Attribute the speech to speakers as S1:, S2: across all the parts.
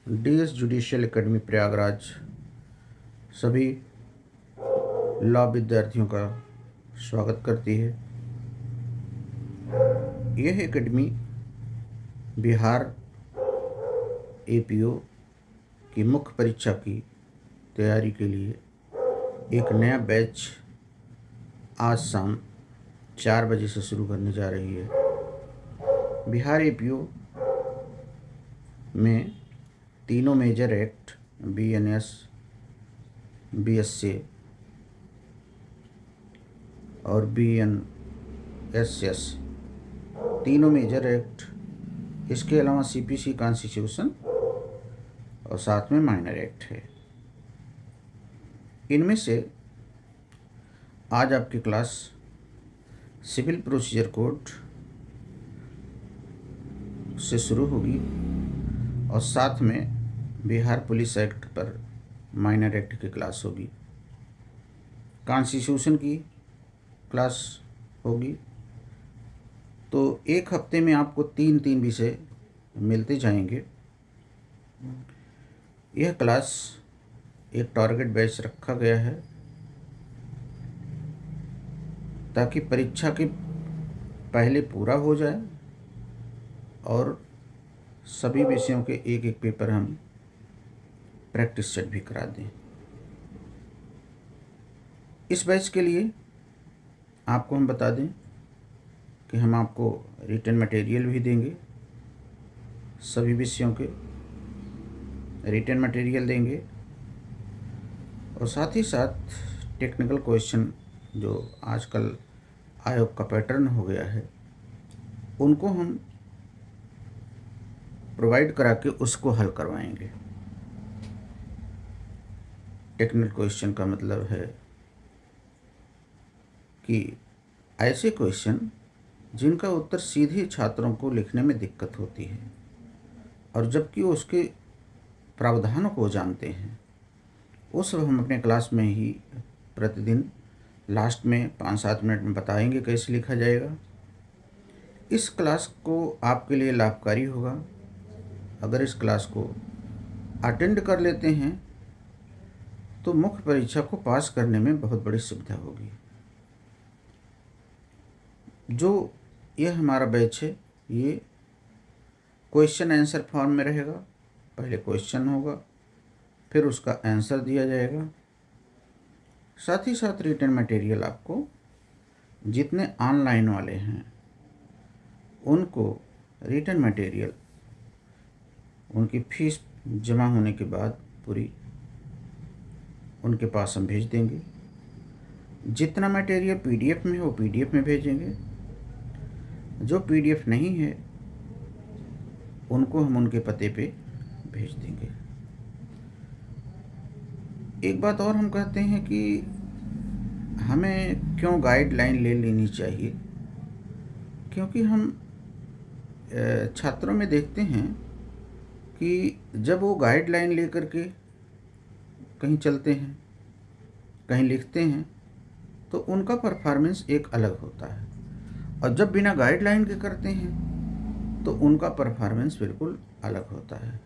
S1: DS judicial academy Prayagraj सभी law विद्यार्थियों का स्वागत करती है। यह एकेडमी बिहार एपीओ की मुख्य परीक्षा की तैयारी के लिए एक नया बैच आज शाम 4 बजे से शुरू करने जा रही है। बिहार एपीओ में तीनों मेजर एक्ट बीएनएस, बीएसए और बीएनएसएस तीनों मेजर एक्ट, इसके अलावा सीपीसी कॉन्स्टिट्यूशन और साथ में माइनर एक्ट है। इनमें से आज आपकी क्लास सिविल प्रोसीजर कोड से शुरू होगी और साथ में बिहार पुलिस एक्ट पर माइनर एक्ट की क्लास होगी। कॉन्स्टिट्यूशन की क्लास होगी। तो एक हफ्ते में आपको 3 विषय मिलते जाएंगे। यह क्लास एक टारगेट बैच रखा गया है ताकि परीक्षा के पहले पूरा हो जाए और सभी विषयों के एक एक पेपर हम प्रैक्टिस सेट भी करा दें। इस बैच के लिए आपको हम बता दें कि हम आपको रिटन मटेरियल भी देंगे। सभी विषयों के रिटन मटेरियल देंगे और साथ ही साथ टेक्निकल क्वेश्चन जो आजकल आयोग का पैटर्न हो गया है उनको हम प्रोवाइड करा के उसको हल करवाएंगे। टेक्निकल क्वेश्चन का मतलब है कि ऐसे क्वेश्चन जिनका उत्तर सीधे छात्रों को लिखने में दिक्कत होती है और जबकि उसके प्रावधानों को जानते हैं, वो सब हम अपने क्लास में ही प्रतिदिन लास्ट में 5-7 मिनट में बताएंगे कैसे लिखा जाएगा। इस क्लास को आपके लिए लाभकारी होगा। अगर इस क्लास को अटेंड कर लेते हैं तो मुख्य परीक्षा को पास करने में बहुत बड़ी सुविधा होगी। जो यह हमारा बैच है ये क्वेश्चन आंसर फॉर्म में रहेगा। पहले क्वेश्चन होगा, फिर उसका आंसर दिया जाएगा। साथ ही साथ रिटन मटेरियल आपको जितने ऑनलाइन वाले हैं उनको रिटन मटेरियल उनकी फीस जमा होने के बाद पूरी उनके पास हम भेज देंगे। जितना मटेरियल पीडीएफ में है वो पीडीएफ में भेजेंगे। जो पीडीएफ नहीं है उनको हम उनके पते पे भेज देंगे। एक बात और हम कहते हैं कि हमें क्यों गाइडलाइन ले लेनी चाहिए, क्योंकि हम छात्रों में देखते हैं कि जब वो गाइडलाइन लेकर के कहीं चलते हैं, कहीं लिखते हैं तो उनका परफॉर्मेंस एक अलग होता है और जब बिना गाइडलाइन के करते हैं तो उनका परफॉर्मेंस बिल्कुल अलग होता है।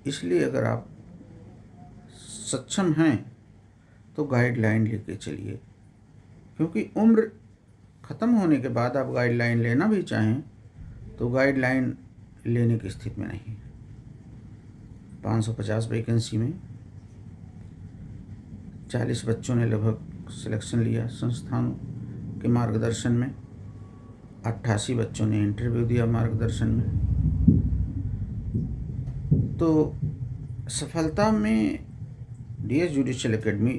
S1: इसलिए अगर आप सक्षम हैं तो गाइडलाइन लेके चलिए, क्योंकि उम्र ख़त्म होने के बाद आप गाइडलाइन लेना भी चाहें तो गाइडलाइन लेने की स्थिति में नहीं। 550 वैकेंसी में 40 बच्चों ने लगभग सिलेक्शन लिया संस्थानों के मार्गदर्शन में। 88 बच्चों ने इंटरव्यू दिया मार्गदर्शन में। तो सफलता में डीएस जुडिशियल एकेडमी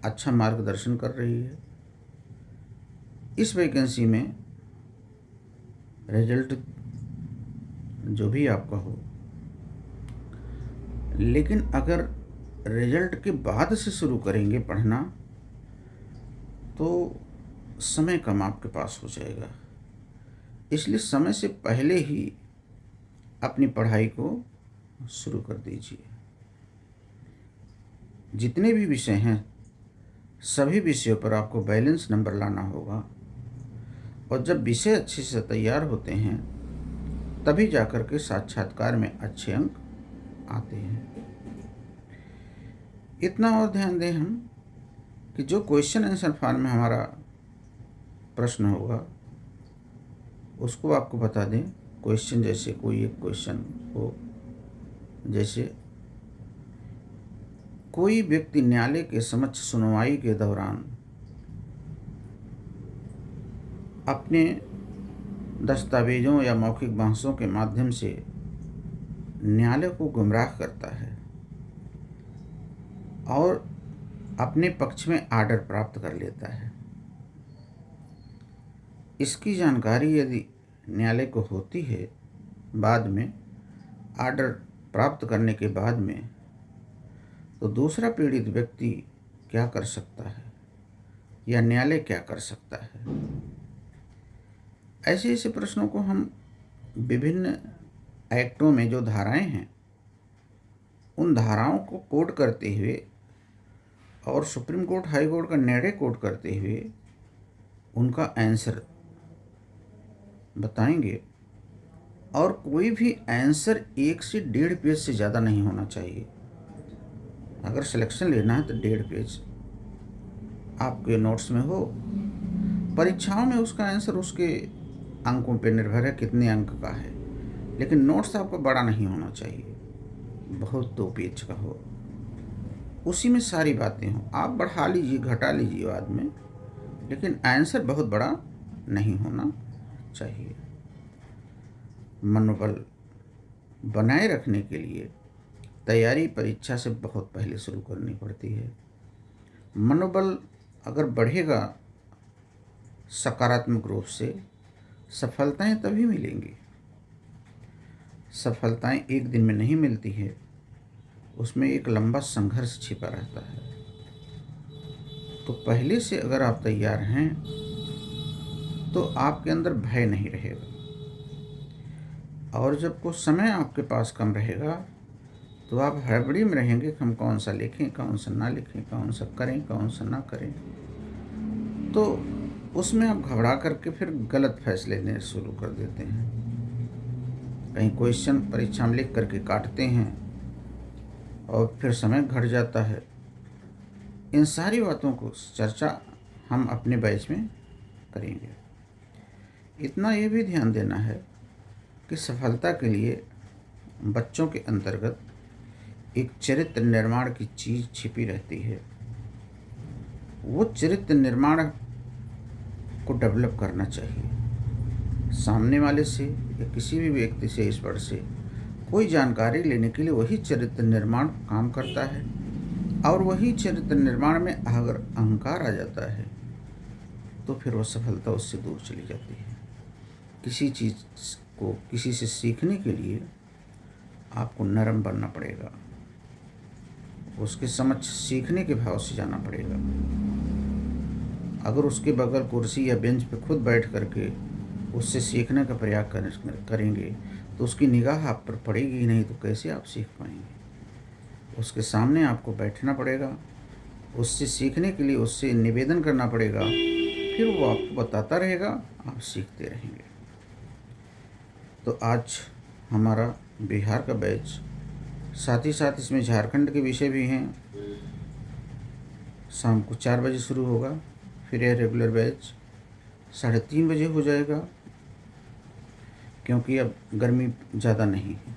S1: अच्छा मार्गदर्शन कर रही है। इस वैकेंसी में रिजल्ट जो भी आपका हो, लेकिन अगर रिजल्ट के बाद से शुरू करेंगे पढ़ना तो समय कम आपके पास हो जाएगा। इसलिए समय से पहले ही अपनी पढ़ाई को शुरू कर दीजिए। जितने भी विषय हैं सभी विषयों पर आपको बैलेंस नंबर लाना होगा और जब विषय अच्छे से तैयार होते हैं तभी जाकर के साक्षात्कार में अच्छे अंक आते हैं। इतना और ध्यान दें हम कि जो क्वेश्चन आंसर फॉर्म में हमारा प्रश्न होगा उसको आपको बता दें। क्वेश्चन जैसे कोई एक क्वेश्चन हो, जैसे कोई व्यक्ति न्यायालय के समक्ष सुनवाई के दौरान अपने दस्तावेजों या मौखिक बहसों के माध्यम से न्यायालय को गुमराह करता है और अपने पक्ष में आर्डर प्राप्त कर लेता है। इसकी जानकारी यदि न्यायालय को होती है बाद में, आर्डर प्राप्त करने के बाद में, तो दूसरा पीड़ित व्यक्ति क्या कर सकता है या न्यायालय क्या कर सकता है। ऐसे ऐसे प्रश्नों को हम विभिन्न एक्टों में जो धाराएं हैं उन धाराओं को कोट करते हुए और सुप्रीम कोर्ट हाई कोर्ट का निर्णय कोट करते हुए उनका आंसर बताएंगे। और कोई भी आंसर 1 से 1.5 पेज से ज़्यादा नहीं होना चाहिए। अगर सिलेक्शन लेना है तो 1.5 पेज आपके नोट्स में हो। परीक्षाओं में उसका आंसर उसके अंकों पर निर्भर है कितने अंक का है, लेकिन नोट्स आपका बड़ा नहीं होना चाहिए, बहुत 2 पेज का हो, उसी में सारी बातें हों। आप बढ़ा लीजिए घटा लीजिए बाद में, लेकिन आंसर बहुत बड़ा नहीं होना चाहिए। मनोबल बनाए रखने के लिए तैयारी परीक्षा से बहुत पहले शुरू करनी पड़ती है। मनोबल अगर बढ़ेगा सकारात्मक रूप से, सफलताएं तभी मिलेंगी। सफलताएं एक दिन में नहीं मिलती है, उसमें एक लंबा संघर्ष छिपा रहता है। तो पहले से अगर आप तैयार हैं तो आपके अंदर भय नहीं रहेगा। और जब कुछ समय आपके पास कम रहेगा तो आप हड़बड़ी में रहेंगे कि हम कौन सा लिखें, कौन सा ना लिखें, कौन सा करें, कौन सा ना करें। तो उसमें आप घबरा करके फिर गलत फैसले लेने शुरू कर देते हैं। कहीं क्वेश्चन परीक्षा में लिख करके काटते हैं और फिर समय घट जाता है। इन सारी बातों को चर्चा हम अपने बैच में करेंगे। इतना ये भी ध्यान देना है कि सफलता के लिए बच्चों के अंतर्गत एक चरित्र निर्माण की चीज़ छिपी रहती है। वो चरित्र निर्माण को डेवलप करना चाहिए। सामने वाले से या किसी भी व्यक्ति से, ईश्वर से कोई जानकारी लेने के लिए वही चरित्र निर्माण काम करता है। और वही चरित्र निर्माण में अगर अहंकार आ जाता है तो फिर वो सफलता उससे दूर चली जाती है। किसी चीज़ को किसी से सीखने के लिए आपको नरम बनना पड़ेगा, उसके समक्ष सीखने के भाव से जाना पड़ेगा। अगर उसके बगल कुर्सी या बेंच पे खुद बैठ करके उससे सीखने का प्रयास करेंगे तो उसकी निगाह आप पर पड़ेगी ही नहीं, तो कैसे आप सीख पाएंगे। उसके सामने आपको बैठना पड़ेगा, उससे सीखने के लिए उससे निवेदन करना पड़ेगा, फिर वो आपको बताता रहेगा, आप सीखते रहेंगे। तो आज हमारा बिहार का बैच, साथ ही साथ इसमें झारखंड के विषय भी हैं। शाम को 4 बजे शुरू होगा। फिर यह रेगुलर बैच 3:30 बजे हो जाएगा, क्योंकि अब गर्मी ज़्यादा नहीं है।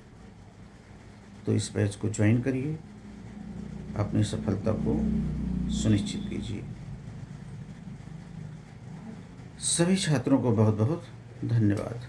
S1: तो इस बैच को ज्वाइन करिए, अपनी सफलता को सुनिश्चित कीजिए। सभी छात्रों को बहुत बहुत धन्यवाद।